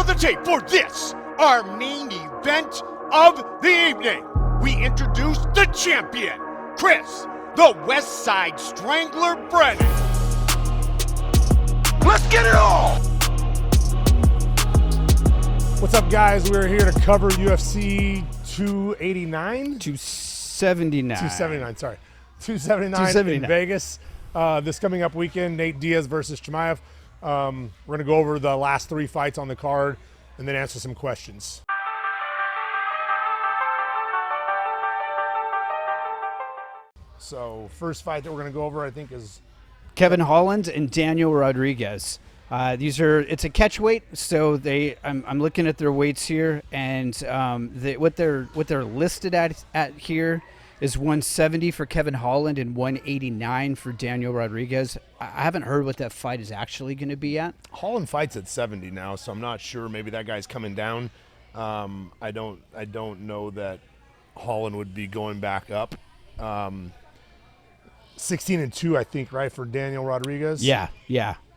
the tape for this, our main event of the evening. We introduce the champion, Chris, the West Side Strangler Brennan. Let's get it on! What's up, guys? We're here to cover UFC 289? 279. 279, sorry. 279 in Vegas. This coming up weekend, Nate Diaz versus Chimaev. We're going to go over the last three fights on the card and then answer some questions. So, first fight that we're going to go over, I think, is Kevin Holland and Daniel Rodriguez. It's a catch weight, so I'm looking at their weights here, and what they're listed at here is 170 for Kevin Holland and 189 for Daniel Rodriguez. I haven't heard what that fight is actually going to be at. Holland fights at 70 now, so I'm not sure. Maybe that guy's coming down. I don't know that Holland would be going back up. 16-2, I think, right, for Daniel Rodriguez. Yeah.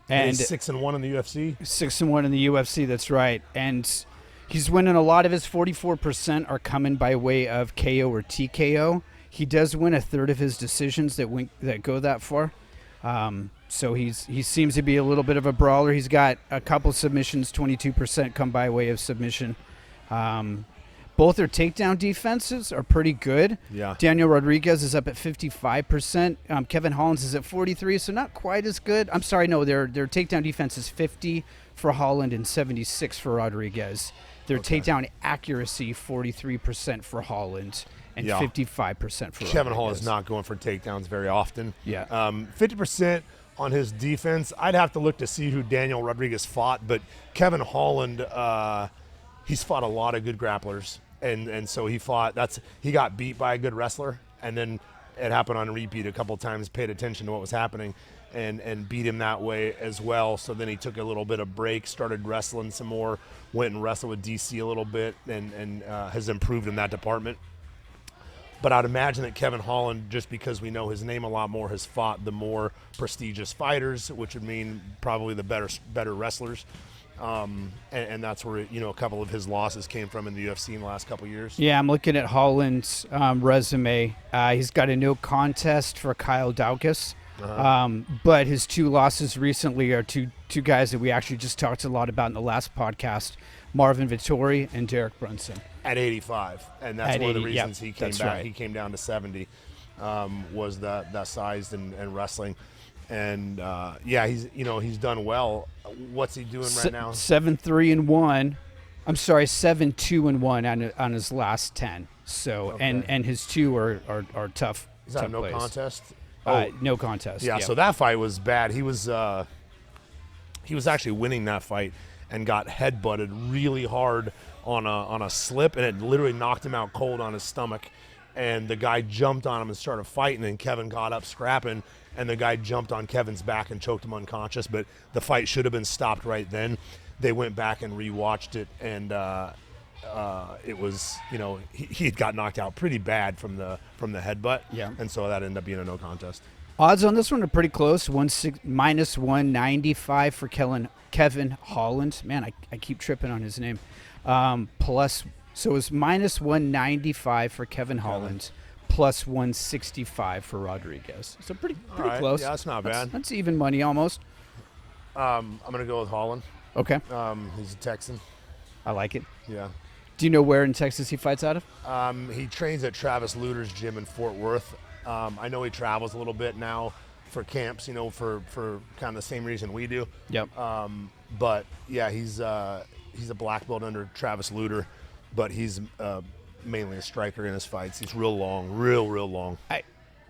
And 6-1 in the UFC. 6-1 in the UFC. That's right. And he's winning. A lot of his 44% are coming by way of KO or TKO. He does win a third of his decisions that go that far. So he seems to be a little bit of a brawler. He's got a couple submissions, 22% come by way of submission. Both their takedown defenses are pretty good. Yeah. Daniel Rodriguez is up at 55%. Kevin Holland is at 43%, so not quite as good. I'm sorry, no, their takedown defense is 50 for Holland and 76 for Rodriguez. Their takedown accuracy, 43% for Holland and 55% for Rodriguez. Kevin Holland's not going for takedowns very often. Yeah. 50% on his defense. I'd have to look to see who Daniel Rodriguez fought, but Kevin Holland, he's fought a lot of good grapplers. And so he got beat by a good wrestler, and then it happened on repeat a couple times, paid attention to what was happening, and beat him that way as well. So then he took a little bit of break, started wrestling some more, went and wrestled with DC a little bit, and has improved in that department. But I'd imagine that Kevin Holland, just because we know his name a lot more, has fought the more prestigious fighters, which would mean probably the better wrestlers. And that's where, a couple of his losses came from in the UFC in the last couple of years. Yeah, I'm looking at Holland's resume. He's got a no contest for Kyle Daukaus. But his two losses recently are two guys that we actually just talked a lot about in the last podcast, Marvin Vettori and Derek Brunson. At 85, and that's one of the reasons he came back. Right. He came down to 70, was that size and wrestling. And he's done well. What's he doing right now? 7-3-1. I'm sorry, 7-2-1 on his last 10. So and his two are tough. Is that tough a no plays. contest? No contest. Yeah. So that fight was bad. He was actually winning that fight and got headbutted really hard on a slip, and it literally knocked him out cold on his stomach. And the guy jumped on him and started fighting, and Kevin got up scrapping, and the guy jumped on Kevin's back and choked him unconscious. But the fight should have been stopped right then. They went back and rewatched it, and it was, he had got knocked out pretty bad from the headbutt. Yeah. And so that ended up being a no contest. Odds on this one are pretty close. Minus 195 for Kevin Holland. Man, I keep tripping on his name. So it's minus 195 for Kevin Holland, plus 165 for Rodriguez. So pretty close. Yeah, that's not bad. That's even money almost. I'm going to go with Holland. Okay. He's a Texan. I like it. Yeah. Do you know where in Texas he fights out of? He trains at Travis Luter's gym in Fort Worth. I know he travels a little bit now for camps, for kind of the same reason we do. Yep. But yeah, he's a black belt under Travis Luter, but he's mainly a striker in his fights. He's real long, real long.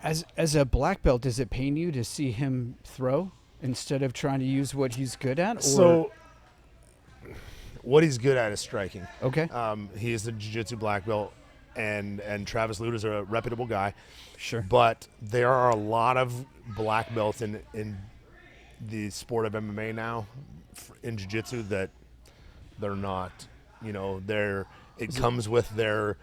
As a black belt, does it pain you to see him throw instead of trying to use what he's good at? Or? So what he's good at is striking. Okay. He is a jiu-jitsu black belt, and Travis Luter's a reputable guy. Sure. But there are a lot of black belts in the sport of MMA now, in jiu-jitsu, that they're not, it comes with their,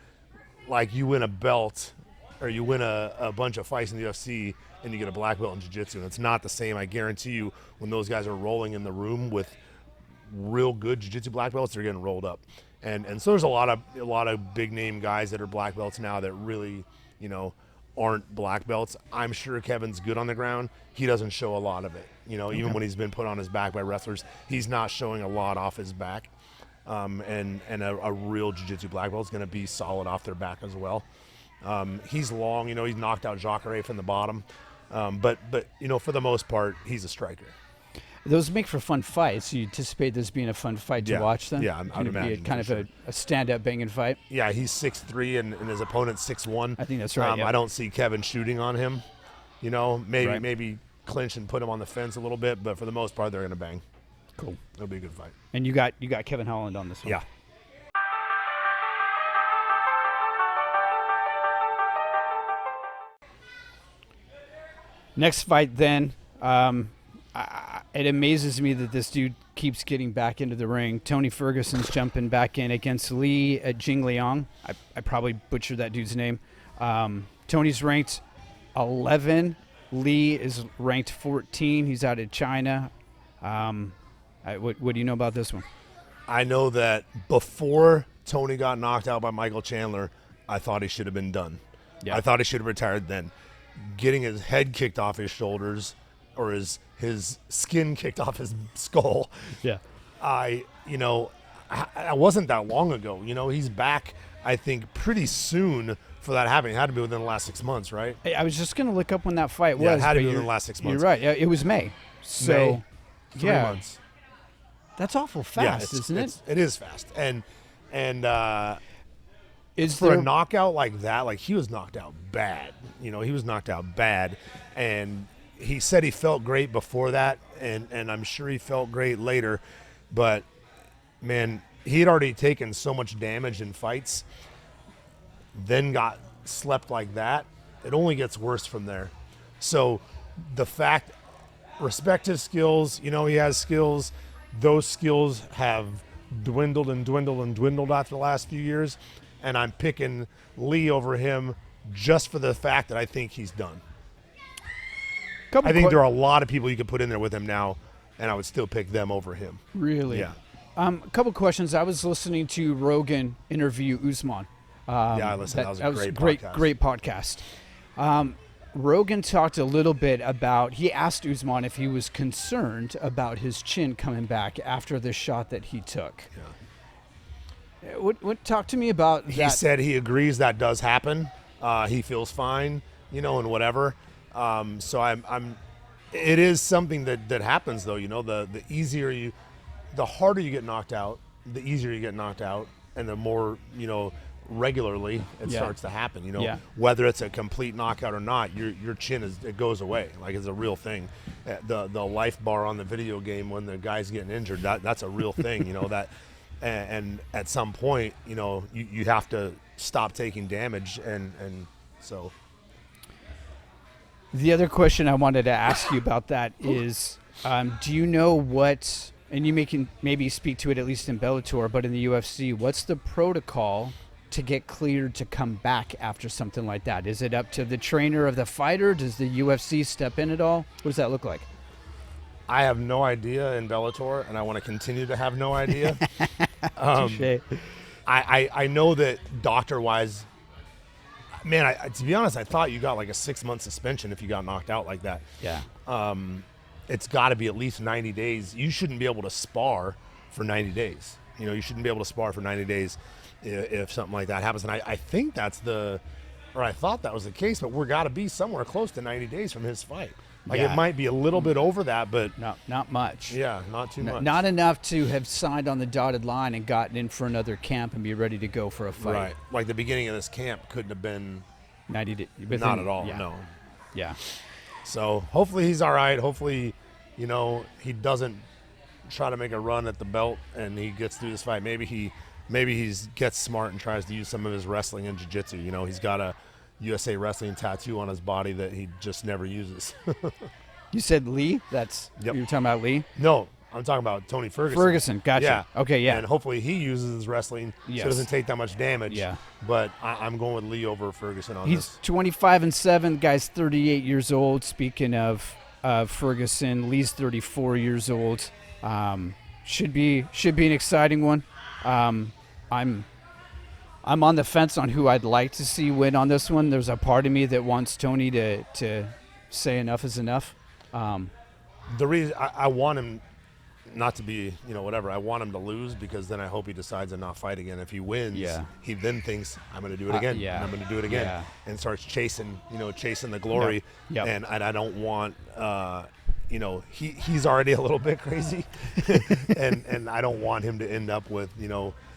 like, you win a belt or you win a bunch of fights in the UFC and you get a black belt in jiu-jitsu, and it's not the same. I guarantee you, when those guys are rolling in the room with real good jiu-jitsu black belts, they're getting rolled up. And so there's a lot of big name guys that are black belts now that really, aren't black belts. I'm sure Kevin's good on the ground. He doesn't show a lot of it. Even when he's been put on his back by wrestlers, he's not showing a lot off his back. And a real jiu-jitsu black belt is going to be solid off their back as well. He's long, he's knocked out Jacare from the bottom. But for the most part, he's a striker. Those make for fun fights. You anticipate this being a fun fight to watch then? Yeah, I would imagine. Kind of a stand-up banging fight? Yeah, he's 6'3", and his opponent's 6'1". I think that's right. I don't see Kevin shooting on him. Maybe clinch and put him on the fence a little bit, but for the most part, they're going to bang. Cool. It'll be a good fight. And you got Kevin Holland on this one. Yeah. Next fight then. It amazes me that this dude keeps getting back into the ring. Tony Ferguson's jumping back in against Li at Jingliang. I probably butchered that dude's name. Tony's ranked 11. Li is ranked 14. He's out of China. What do you know about this one? I know that before Tony got knocked out by Michael Chandler, I thought he should have been done. Yeah. I thought he should have retired then. Getting his head kicked off his shoulders or his skin kicked off his skull. Yeah. I wasn't that long ago. He's back, I think, pretty soon for that happening. It had to be within the last 6 months, right? I was just going to look up when that fight was. Yeah, it had to be within the last 6 months. You're right. It was May. So, May, 3 months. That's awful fast, isn't it? It is fast. And is for there a knockout like that, like he was knocked out bad. He was knocked out bad. And he said he felt great before that, and I'm sure he felt great later. But, man, he had already taken so much damage in fights, then got slept like that. It only gets worse from there. So the fact, respect his skills, he has skills. Those skills have dwindled and dwindled and dwindled after the last few years, and I'm picking Li over him just for the fact that I think he's done. I think there are a lot of people you could put in there with him now, and I would still pick them over him. Really? Yeah. A couple questions. I was listening to Rogan interview Usman. Yeah, I listened. That was a great podcast. Great podcast. Rogan talked a little bit about, he asked Usman if he was concerned about his chin coming back after the shot that he took. Yeah. Talk to me about that. He said he agrees that does happen. He feels fine, and whatever. So it is something that happens though, the harder you get knocked out, the easier you get knocked out, and the more, regularly it starts to happen, whether it's a complete knockout or not, your chin it goes away. Like it's a real thing. The life bar on the video game when the guy's getting injured, that's a real thing, that, and at some point, you have to stop taking damage. And so. The other question I wanted to ask you about that is, do you know what, and you can maybe speak to it at least in Bellator, but in the UFC, what's the protocol to get cleared to come back after something like that? Is it up to the trainer of the fighter? Does the UFC step in at all? What does that look like? I have no idea in Bellator, and I want to continue to have no idea. I know that doctor-wise, man, to be honest, I thought you got like a 6-month suspension if you got knocked out like that. Yeah. It's got to be at least 90 days. You shouldn't be able to spar for 90 days. You shouldn't be able to spar for 90 days if something like that happens. And I think I thought that was the case, but we're got to be somewhere close to 90 days from his fight. It might be a little bit over that, but not much. Yeah, not too much. Not enough to have signed on the dotted line and gotten in for another camp and be ready to go for a fight. Right. Like the beginning of this camp couldn't have been 90 days. Not at all, yeah. no. Yeah. So hopefully he's all right. Hopefully, he doesn't try to make a run at the belt and he gets through this fight. Maybe he gets smart and tries to use some of his wrestling and jiu-jitsu. He's got a USA Wrestling tattoo on his body that he just never uses. You said Li? You're talking about Li? No, I'm talking about Tony Ferguson. Gotcha. Yeah. Okay, yeah. And hopefully he uses his wrestling so it doesn't take that much damage. Yeah. But I'm going with Li over Ferguson on this. He's 25-7. Guy's 38 years old. Speaking of Ferguson, Li's 34 years old. should be an exciting one. I'm on the fence on who I'd like to see win on this one. There's a part of me that wants Tony to say enough is enough. The reason I want him not to be, whatever. I want him to lose because then I hope he decides to not fight again. If he wins, he then thinks I'm going to do it again. And I'm going to do it again, and starts chasing the glory. Yep. And I don't want, he's already a little bit crazy, and I don't want him to end up with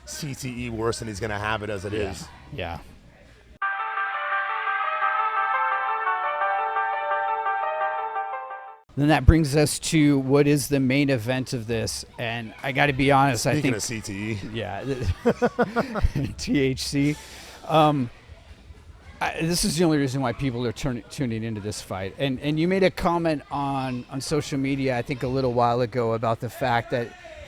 CTE worse than he's going to have it as it is. Yeah. Then that brings us to what is the main event of this, and I got to be honest. Speaking I think of CTE, THC. This is the only reason why people are tuning into this fight. And you made a comment on social media, I think a little while ago, about the fact that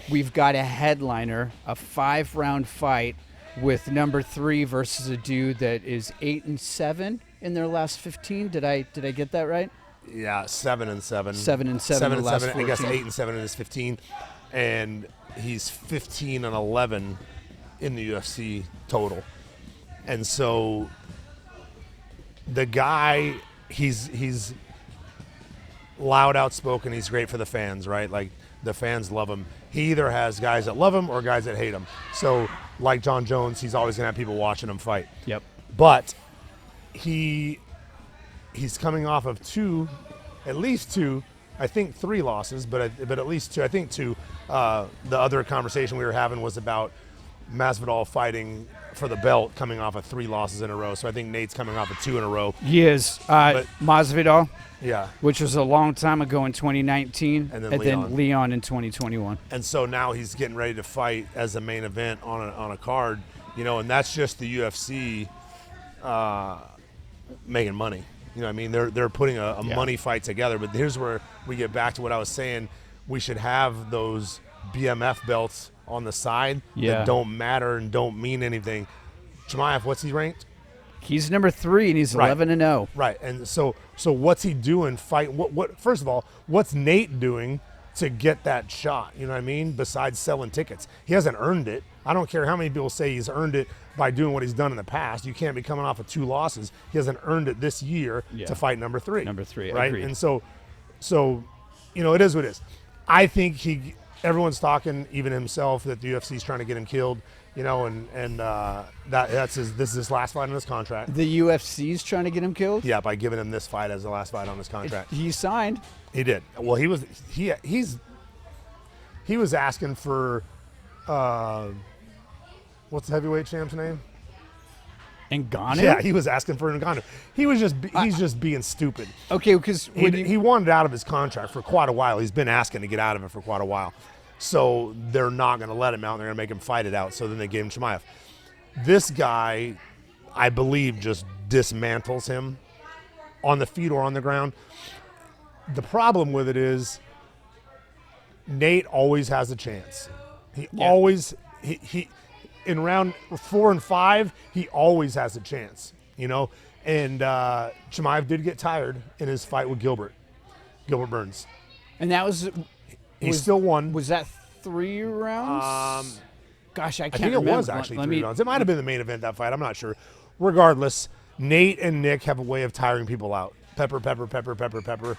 we've got a headliner, a 5-round fight with number 3 versus a dude that is 8-7 in their last 15. Did I get that right? Yeah, 7-7. 7-7. 7-7. I guess 8-7 in his 15, and he's 15-11 in the UFC total. And so the guy, he's loud, outspoken. He's great for the fans, right? Like the fans love him. He either has guys that love him or guys that hate him. So like John Jones, he's always gonna have people watching him fight. Yep. But he's coming off of at least two, I think 3 losses, but at least 2. I think 2. The other conversation we were having was about Masvidal fighting for the belt, coming off of 3 losses in a row. So I think Nate's coming off of 2 in a row. He is. Masvidal, yeah, which was a long time ago in 2019, and then Leon in 2021. And so now he's getting ready to fight as a main event on a card, and that's just the UFC making money. You know what I mean? They're putting a money fight together. But here's where we get back to what I was saying. We should have those BMF belts on the side that don't matter and don't mean anything. Chimaev, what's he ranked? He's number 3 and he's 11-0. Right. And so what's he doing? What? First of all, what's Nate doing to get that shot? You know what I mean? Besides selling tickets, he hasn't earned it. I don't care how many people say he's earned it by doing what he's done in the past. You can't be coming off of 2 losses. He hasn't earned it this year to fight number 3. Number 3, right? Agreed. And so it is what it is. I think everyone's talking, even himself, that the UFC is trying to get him killed. This is his last fight on his contract. The UFC's trying to get him killed? Yeah, by giving him this fight as the last fight on his contract. He signed. He did. Well, he was asking for what's the heavyweight champ's name? Ngannou? Yeah, he was asking for Ngannou. He's just being stupid. Okay, because he wanted out of his contract for quite a while. He's been asking to get out of it for quite a while. So they're not going to let him out. They're going to make him fight it out. So then they gave him Chimaev. This guy, I believe, just dismantles him on the feet or on the ground. The problem with it is Nate always has a chance. He in round 4 and 5, he always has a chance, And Chimaev did get tired in his fight with Gilbert Burns. And that was... He still won. Was that 3 rounds? Gosh, I can't remember. I think it was actually 3 rounds. It might have been the main event, that fight. I'm not sure. Regardless, Nate and Nick have a way of tiring people out. Pepper.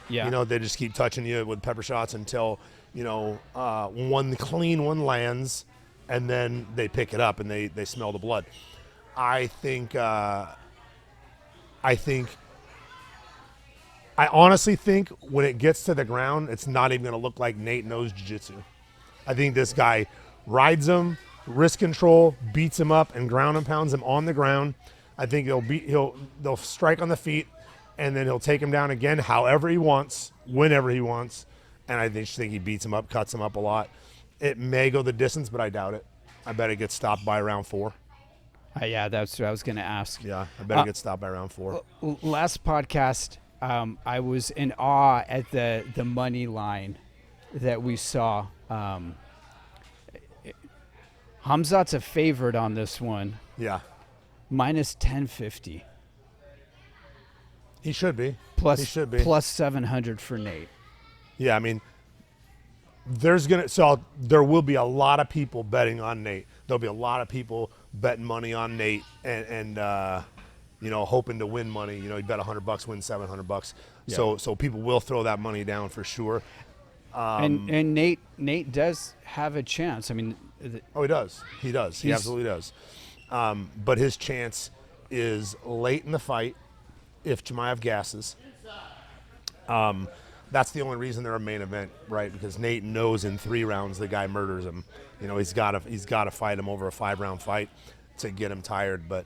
Yeah. They just keep touching you with pepper shots until, one clean one lands, and then they pick it up and they smell the blood. I honestly think when it gets to the ground, it's not even going to look like Nate knows jiu-jitsu. I think this guy rides him, wrist control, beats him up, and ground and pounds him on the ground. I think they'll strike on the feet, and then he'll take him down again however he wants, whenever he wants. And I just think he beats him up, cuts him up a lot. It may go the distance, but I doubt it. I bet it gets stopped by round 4. Yeah, that's what I was going to ask. Yeah, I bet it gets stopped by round 4. Last podcast, I was in awe at the money line that we saw. Hamzat's a favorite on this one. Yeah. Minus 1050. He should be. Plus, he should be. Plus 700 for Nate. Yeah, I mean, there will be a lot of people betting on Nate. There'll be a lot of people betting money on Nate and hoping to win money. You bet $100, win $700. Yeah. So people will throw that money down for sure. And Nate does have a chance. I mean, Oh, he does. He does. He absolutely does. But his chance is late in the fight if Chimaev gasses. That's the only reason they're a main event, right? Because Nate knows in 3 rounds the guy murders him. He's got to fight him over a 5-round fight to get him tired. But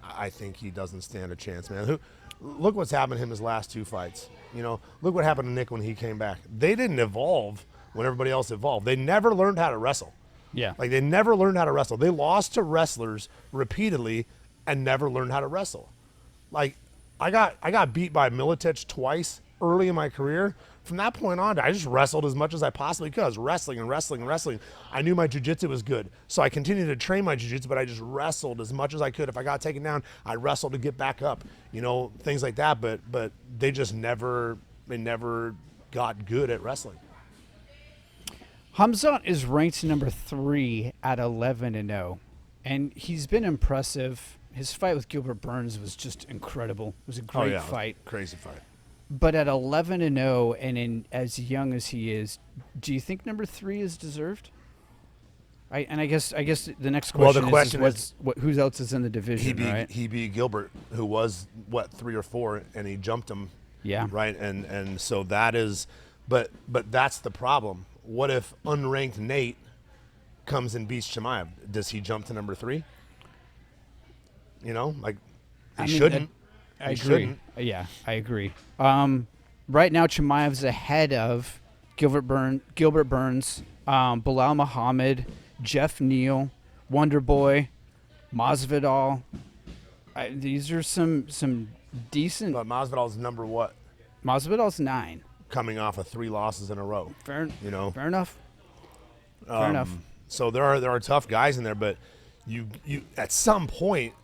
I think he doesn't stand a chance, man. Look what's happened to him his last 2 fights. Look what happened to Nick when he came back. They didn't evolve when everybody else evolved. They never learned how to wrestle. yeah. Like, they never learned how to wrestle. They lost to wrestlers repeatedly and never learned how to wrestle. Like, I got beat by Milicic twice early in my career. From that point on, I just wrestled as much as I possibly could. I was wrestling and wrestling and wrestling. I knew my jiu-jitsu was good, so I continued to train my jiu-jitsu, but I just wrestled as much as I could. If I got taken down, I wrestled to get back up, things like that. But they just never got good at wrestling. Hamzat is ranked number 3 at 11-0, and he's been impressive. His fight with Gilbert Burns was just incredible. It was a great fight. Crazy fight. But at 11-0 and as young as he is, do you think number 3 is deserved? I guess the next question is who else is in the division, right? He beat Gilbert, who was 3 or 4, and he jumped him. Yeah. Right, and so that is, but that's the problem. What if unranked Nate comes and beats Chimaev? Does he jump to number 3? He shouldn't. I agree. Yeah, I agree. Right now, Chimaev's ahead of Gilbert Burns, Bilal Muhammad, Jeff Neal, Wonderboy, Masvidal. These are some decent. But Masvidal's number what? Masvidal's 9. Coming off of 3 losses in a row. Fair enough. Fair enough. So there are tough guys in there, but you at some point,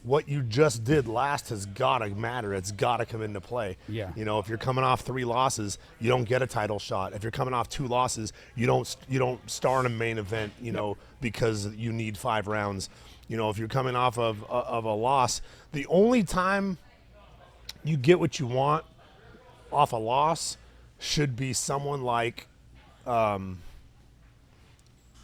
what you just did last has got to matter. It's got to come into play. Yeah. If you're coming off 3 losses, you don't get a title shot. If you're coming off 2 losses, you don't star in a main event. Because you need 5 rounds. If you're coming off of a loss, the only time you get what you want off a loss should be someone like Kamaru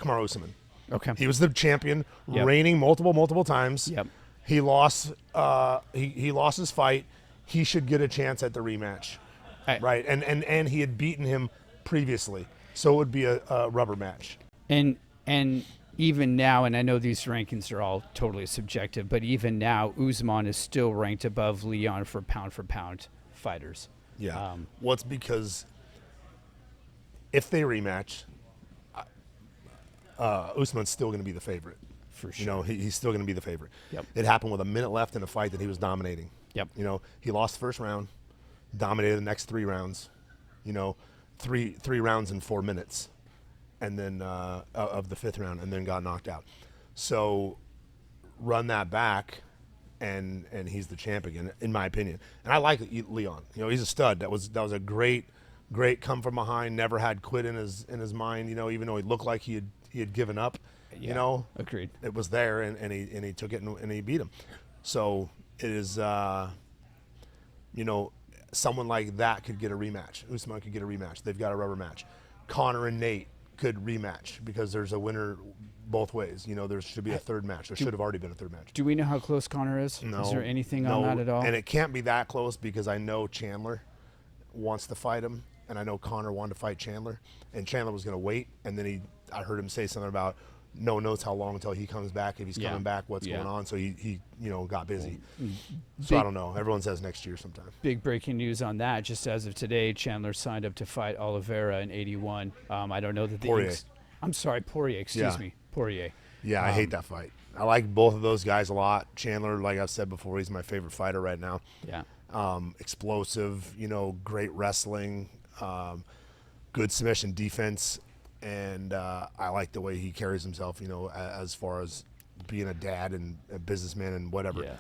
Usman. Okay. He was the champion, Yep. reigning multiple times. Yep. He lost. He lost his fight. He should get a chance at the rematch, right? And he had beaten him previously, so it would be a rubber match. And even now, and I know these rankings are all totally subjective, but even now, Usman is still ranked above Leon for pound fighters. Yeah. What's because if they rematch, Usman's still going to be the favorite. For sure. He's still going to be the favorite. Yep. It happened with a minute left in a fight that he was dominating. Yep. He lost the first round, dominated the next 3 rounds. Three rounds in 4 minutes, and then of the 5th round, and then got knocked out. So run that back, and he's the champ again, in my opinion. And I like Leon. He's a stud. That was a great come from behind. Never had quit in his mind. Even though he looked like he had given up. Yeah, agreed. It was there, and he took it and he beat him. So it is, someone like that could get a rematch. Usman could get a rematch. They've got a rubber match. Conor and Nate could rematch because there's a winner both ways. There should be a third match. There should have already been a third match. Do we know how close Conor is? No. Is there anything on that at all? And it can't be that close because I know Chandler wants to fight him, and I know Conor wanted to fight Chandler, and Chandler was going to wait, and then I heard him say something about no one knows how long until he comes back. If he's coming back, what's going on? So he got busy. So I don't know. Everyone says next year sometime. Big breaking news on that. Just as of today, Chandler signed up to fight Oliveira in 81. I don't know that the Poirier. I'm sorry, Poirier. Excuse me, Poirier. Yeah, I hate that fight. I like both of those guys a lot. Chandler, like I've said before, he's my favorite fighter right now. Yeah. Explosive, great wrestling, good submission defense. And I like the way he carries himself, as far as being a dad and a businessman and whatever. Yeah.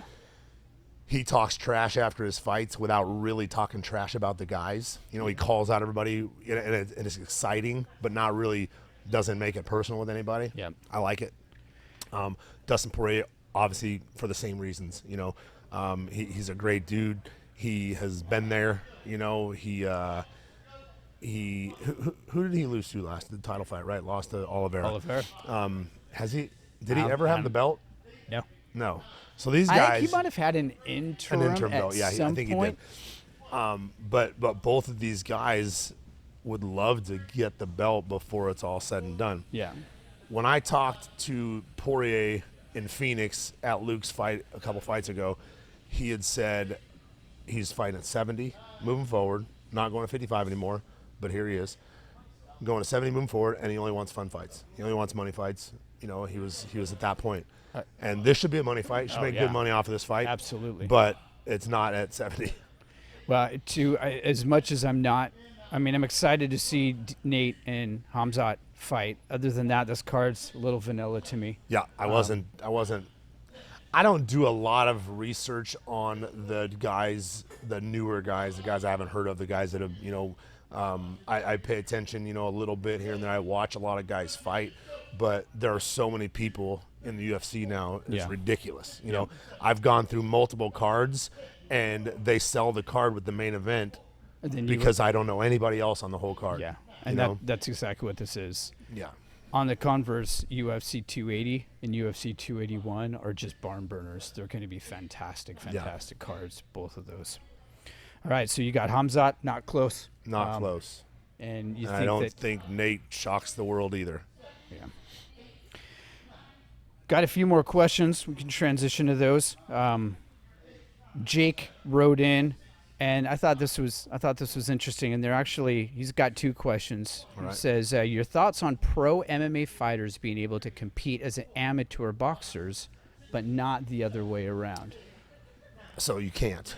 he talks trash after his fights without really talking trash about the guys. He calls out everybody, and it's exciting, but not really doesn't make it personal with anybody. Yep. I like it. Dustin Poirier, obviously, for the same reasons. He's a great dude. He has been there. Who did he lose to last? The title fight, right? Lost to Oliveira. Has he? Did he ever have the belt? No. No. So these guys. I think he might have had an interim belt. Yeah, some I think point. he did. But both of these guys would love to get the belt before it's all said and done. Yeah. When I talked to Poirier in Phoenix at Luke's fight a couple fights ago, he had said he's fighting at 70, moving forward, not going to 55 anymore, but here he is, going to 70, moving forward, and he only wants fun fights. He only wants money fights. He was at that point. And this should be a money fight. You should make good money off of this fight. Absolutely. But it's not at 70. Well, as much as I'm excited to see Nate and Hamzat fight. Other than that, this card's a little vanilla to me. Yeah, I don't do a lot of research on the guys, the newer guys, the guys I haven't heard of, the guys that have, I pay attention, a little bit here and there. I watch a lot of guys fight, but there are so many people in the UFC now. It's ridiculous. I've gone through multiple cards, and they sell the card with the main event because I don't know anybody else on the whole card. Yeah, and that's exactly what this is. Yeah. On the converse, UFC 280 and UFC 281 are just barn burners. They're going to be fantastic cards, both of those. All right, so you got Hamzat, not close. Not close. And I don't think Nate shocks the world either. Yeah. Got a few more questions. We can transition to those. Jake wrote in, and I thought this was interesting. And he's got two questions. All right. He says, your thoughts on pro MMA fighters being able to compete as amateur boxers, but not the other way around? So you can't.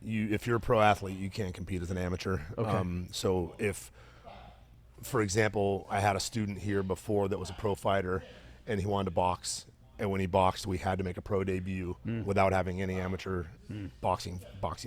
If you're a pro athlete, you can't compete as an amateur. Okay. So if, for example, I had a student here before that was a pro fighter, and he wanted to box, and when he boxed, we had to make a pro debut without having any amateur boxing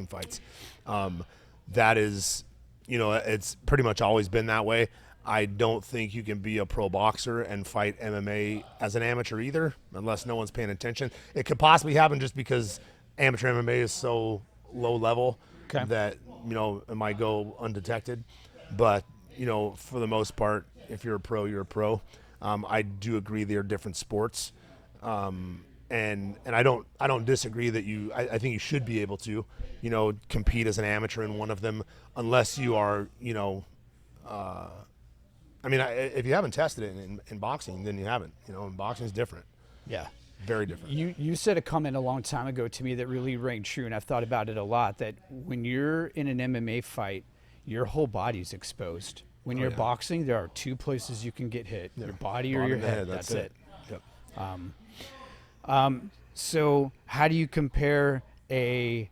fights. That is, it's pretty much always been that way. I don't think you can be a pro boxer and fight MMA as an amateur either, unless no one's paying attention. It could possibly happen just because amateur MMA is so low level that, it might go undetected. But, for the most part, if you're a pro, you're a pro. I do agree they're different sports. And I don't disagree that I think you should be able to, compete as an amateur in one of them, unless you are, if you haven't tested it in boxing, then you haven't. And boxing is different. Yeah. Very different. You said a comment a long time ago to me that really rang true, and I've thought about it a lot, that when you're in an MMA fight, your whole body's exposed. When you're boxing, there are two places you can get hit, your body or your head. That's it. Yep. So how do you compare a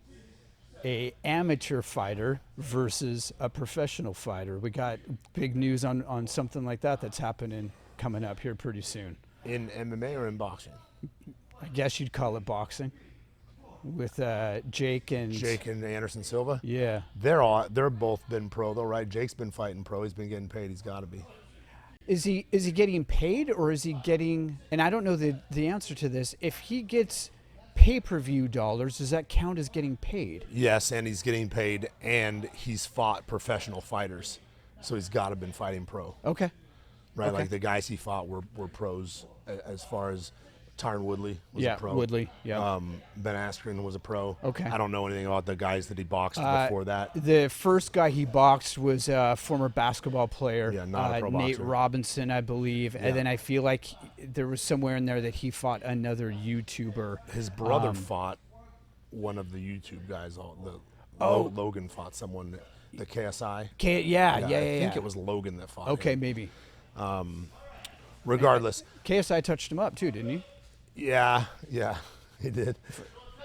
amateur fighter versus a professional fighter? We got big news on something like that's happening coming up here pretty soon. In MMA or in boxing? I guess you'd call it boxing. With Jake and Anderson Silva. Yeah, they're both been pro though, right? Jake's been fighting pro. He's been getting paid. He's got to be. Is he getting paid, or is he getting? And I don't know the answer to this. If he gets pay-per-view dollars, does that count as getting paid? Yes, and he's getting paid, and he's fought professional fighters, so he's got to been fighting pro. Okay. Right, okay. Like the guys he fought were pros as far as. Tyron Woodley was a pro. Woodley, yeah. Ben Askren was a pro. Okay. I don't know anything about the guys that he boxed before that. The first guy he boxed was a former basketball player. Yeah, not a pro Nate boxer. Robinson, I believe. Yeah. And then I feel like there was somewhere in there that he fought another YouTuber. His brother fought one of the YouTube guys. Logan fought someone, the KSI. I think it was Logan that fought him. Maybe. Regardless. KSI touched him up too, didn't he? Yeah, he did.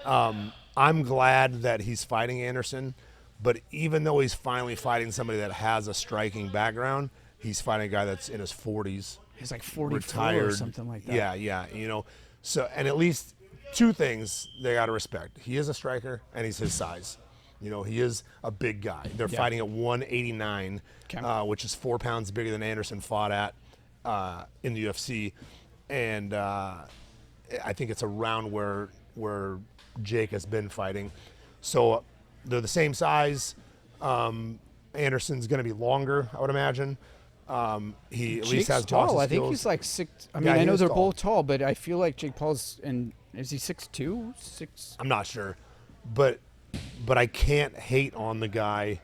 I'm glad that he's fighting Anderson, but even though he's finally fighting somebody that has a striking background, he's fighting a guy that's in his 40s. He's like 44 retired, or something like that. Yeah. So, and at least two things they got to respect. He is a striker, and he's his size. You know, he is a big guy. They're fighting at 189, which is 4 pounds bigger than Anderson fought at in the UFC. And I think it's around where Jake has been fighting. So they're the same size. Anderson's going to be longer, I would imagine. He at least has tall. boxing I think skills. he's like 6. I mean, Yeah, I he know is they're tall. both tall, but I feel like Jake Paul's is he 6'2", 6? I'm not sure, but I can't hate on the guy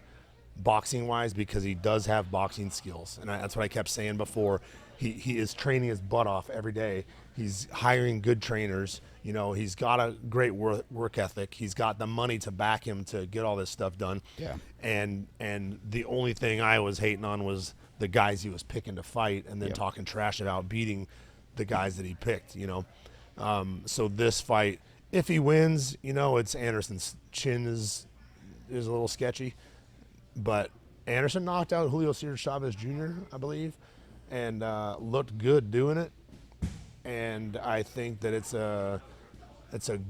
boxing wise because he does have boxing skills, and that's what I kept saying before. He is training his butt off every day. He's hiring good trainers. You know, he's got a great work ethic. He's got the money to back him to get all this stuff done. Yeah. And the only thing I was hating on was the guys he was picking to fight, and then talking trash about beating the guys that he picked. You know, so this fight, if he wins, you know, it's Anderson's chin is a little sketchy, but Anderson knocked out Julio Cesar Chavez Jr., I believe, and looked good doing it. And I think that it's a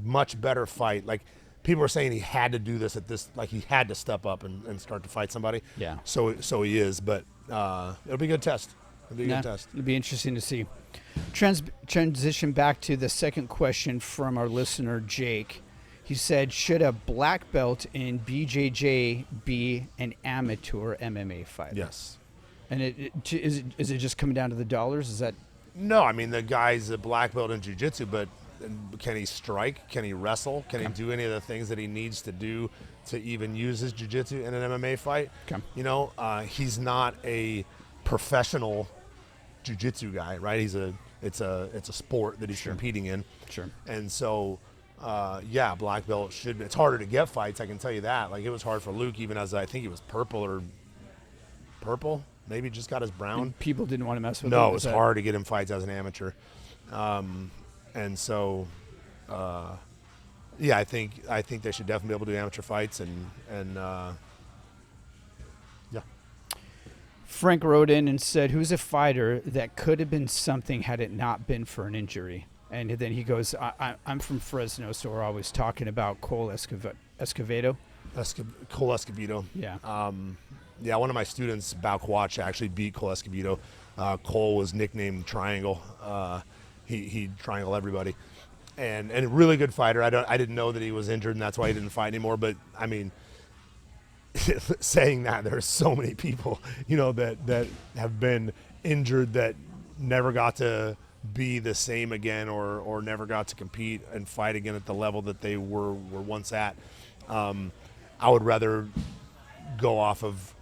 much better fight. Like, people are saying he had to do this at this, like he had to step up and start to fight somebody. Yeah. So he is, but it'll be a good test. It'll be a good test. It'll be interesting to see. Transition back to the second question from our listener, Jake. He said, should a black belt in BJJ be an amateur MMA fighter? Yes. And is it just coming down to the dollars? Is that? No, I mean, the guy's a black belt in jiu-jitsu, but can he strike? Can he wrestle? Can he do any of the things that he needs to do to even use his jiu-jitsu in an MMA fight? Okay. You know, he's not a professional jiu-jitsu guy, right? It's a sport that he's competing in. Sure. And so, black belt should be. It's harder to get fights, I can tell you that. Like, it was hard for Luke, even as I think he was purple. Maybe just got his brown. And people didn't want to mess with him. No, it was hard to get him fights as an amateur. And so, I think they should definitely be able to do amateur fights. And Frank wrote in and said, who's a fighter that could have been something had it not been for an injury? And then he goes, I'm from Fresno, so we're always talking about Cole Escovedo. Cole Escovedo. Yeah. One of my students, Bao Kwach, actually beat Cole Escovedo. Cole was nicknamed Triangle. He triangle everybody, and a really good fighter. I didn't know that he was injured, and that's why he didn't fight anymore. But I mean, saying that, there's so many people, you know, that have been injured that never got to be the same again, or never got to compete and fight again at the level that they were once at. I would rather go off of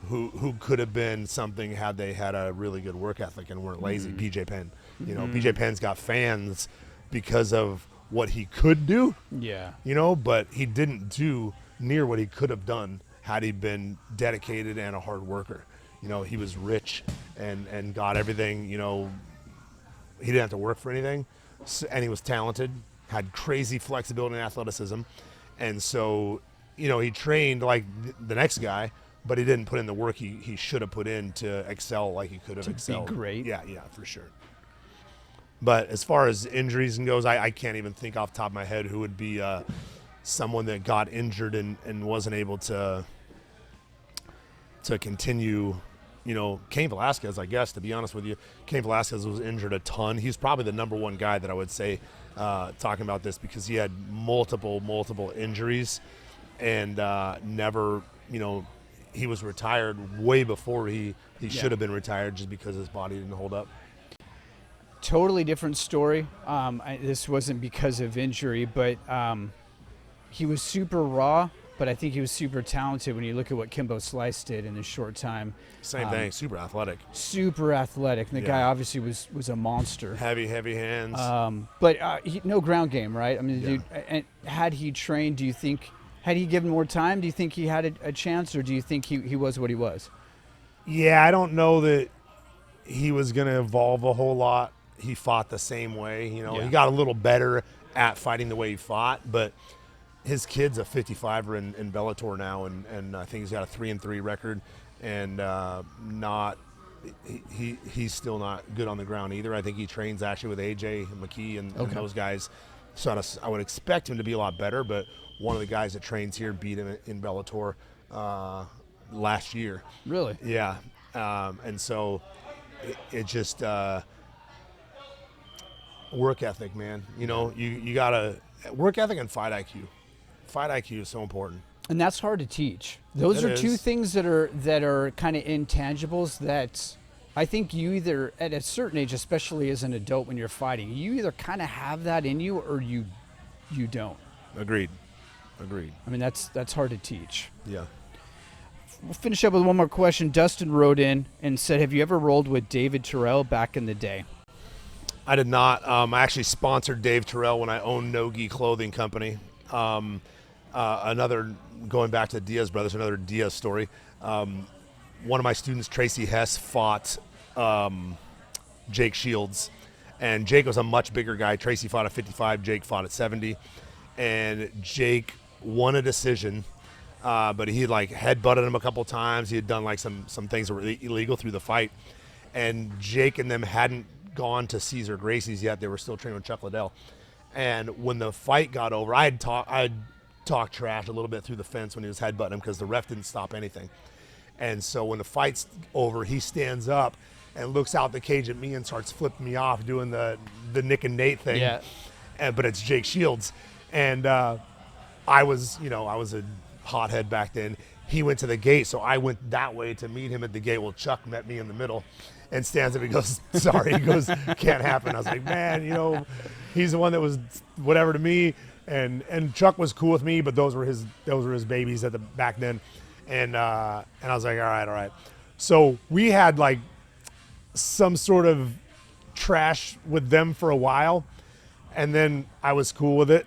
who could have been something had they had a really good work ethic and weren't lazy. PJ Penn, you know, PJ Penn's got fans because of what he could do. Yeah. You know, but he didn't do near what he could have done had he been dedicated and a hard worker. You know, he was rich and got everything. You know, he didn't have to work for anything, and he was talented, had crazy flexibility and athleticism, and so, you know, he trained like the next guy, but he didn't put in the work he should have put in to excel like he could have excelled. Be great. Yeah, for sure. But as far as injuries goes, I can't even think off the top of my head who would be someone that got injured and wasn't able to continue. You know, Cain Velasquez, I guess, to be honest with you. Cain Velasquez was injured a ton. He's probably the number one guy that I would say talking about this, because he had multiple injuries and never, you know, he was retired way before he should have been retired just because his body didn't hold up. Totally different story. This wasn't because of injury, but he was super raw, but I think he was super talented when you look at what Kimbo Slice did in a short time. Same thing, super athletic. Super athletic. And the guy obviously was a monster. Heavy hands. But no ground game, right? I mean, dude, and had he trained, do you think, had he given more time, do you think he had a chance, or do you think he was what he was? Yeah, I don't know that he was going to evolve a whole lot. He fought the same way. You know, he got a little better at fighting the way he fought, but his kid's a 55er in Bellator now, and I think he's got a 3-3 record, and he's still not good on the ground either. I think he trains actually with AJ McKee and those guys, So I would expect him to be a lot better, but one of the guys that trains here beat him in Bellator last year. Really? Yeah. And so it just work ethic, man. You know, you got to work ethic and fight IQ. Fight IQ is so important. And that's hard to teach. Those are two things that are kind of intangibles that I think you either, at a certain age, especially as an adult when you're fighting, you either kind of have that in you or you don't. Agreed. I mean, that's hard to teach. Yeah. We'll finish up with one more question. Dustin wrote in and said, have you ever rolled with David Terrell back in the day? I did not. I actually sponsored Dave Terrell when I owned Nogi Clothing Company. Another, going back to the Diaz brothers, another Diaz story. One of my students, Tracy Hess, fought Jake Shields. And Jake was a much bigger guy. Tracy fought at 55. Jake fought at 70. And Jake won a decision, but he like headbutted him a couple times. He had done like some things that were illegal through the fight. And Jake and them hadn't gone to Cesar Gracie's yet. They were still training with Chuck Liddell. And when the fight got over, I'd talked trash a little bit through the fence when he was headbutting him because the ref didn't stop anything. And so when the fight's over, he stands up and looks out the cage at me and starts flipping me off, doing the Nick and Nate thing. Yeah. But it's Jake Shields. And I was a hothead back then. He went to the gate, so I went that way to meet him at the gate. Well, Chuck met me in the middle and stands up. He goes, sorry. He goes, can't happen. I was like, man, he's the one that was whatever to me. And Chuck was cool with me, but those were his babies back then. And I was like, all right. So we had like some sort of trash with them for a while. And then I was cool with it,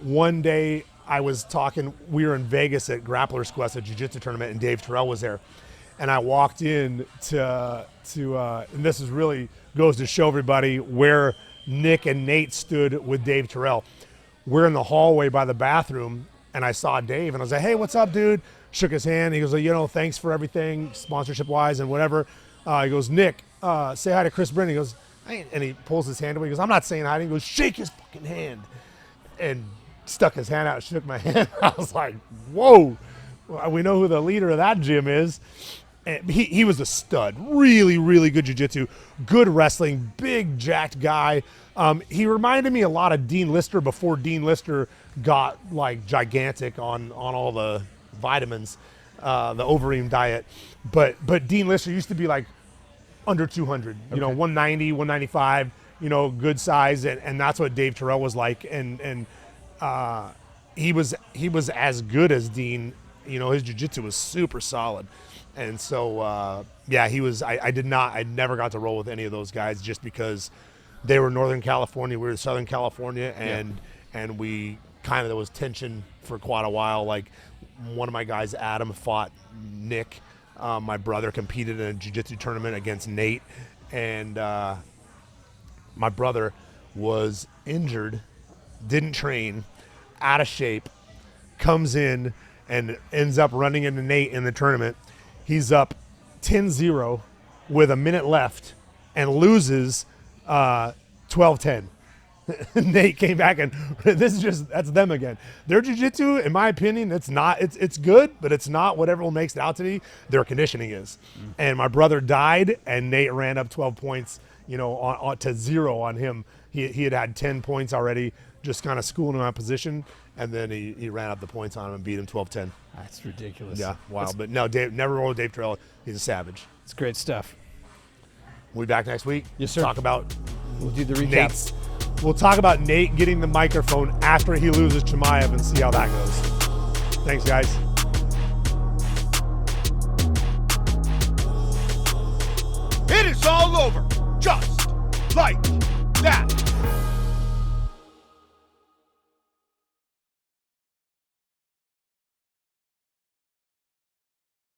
One day I was talking, we were in Vegas at Grappler's Quest, a jiu-jitsu tournament, and Dave Terrell was there. And I walked in to and this is really goes to show everybody where Nick and Nate stood with Dave Terrell. We're in the hallway by the bathroom, and I saw Dave, and I was like, hey, what's up, dude? Shook his hand. He goes, thanks for everything, sponsorship-wise and whatever. He goes, Nick, say hi to Chris Brennan. He goes, and he pulls his hand away. He goes, I'm not saying hi. He goes, shake his fucking hand. And stuck his hand out and shook my hand. I was like, whoa. We know who the leader of that gym is. And he was a stud. Really, really good jiu-jitsu. Good wrestling. Big, jacked guy. He reminded me a lot of Dean Lister before Dean Lister got, like, gigantic on all the vitamins, the Overeem diet. But Dean Lister used to be, like, under 200, 190, 195, good size, and that's what Dave Terrell was like, and he was as good as Dean. His jiu-jitsu was super solid, and so he was. I never got to roll with any of those guys just because they were Northern California, we were Southern California, and we there was tension for quite a while. Like one of my guys, Adam, fought Nick. My brother competed in a jiu-jitsu tournament against Nate, and my brother was injured, didn't train, out of shape, comes in and ends up running into Nate in the tournament. He's up 10-0 with a minute left and loses 12-10. Nate came back, and that's them again. Their jiu-jitsu, in my opinion, it's good, but it's not what everyone makes it out to be. Their conditioning is. And my brother died, and Nate ran up 12 points, to 0 on him. He had 10 points already, just kind of schooling him out of position, and then he ran up the points on him and beat him 12-10. That's ridiculous. Yeah, wow. But no, Dave, never rolled with Dave Terrell. He's a savage. It's great stuff. We'll be back next week. Yes, sir. We'll do the recap. We'll talk about Nate getting the microphone after he loses Chimaev and see how that goes. Thanks, guys. It is all over, just like that.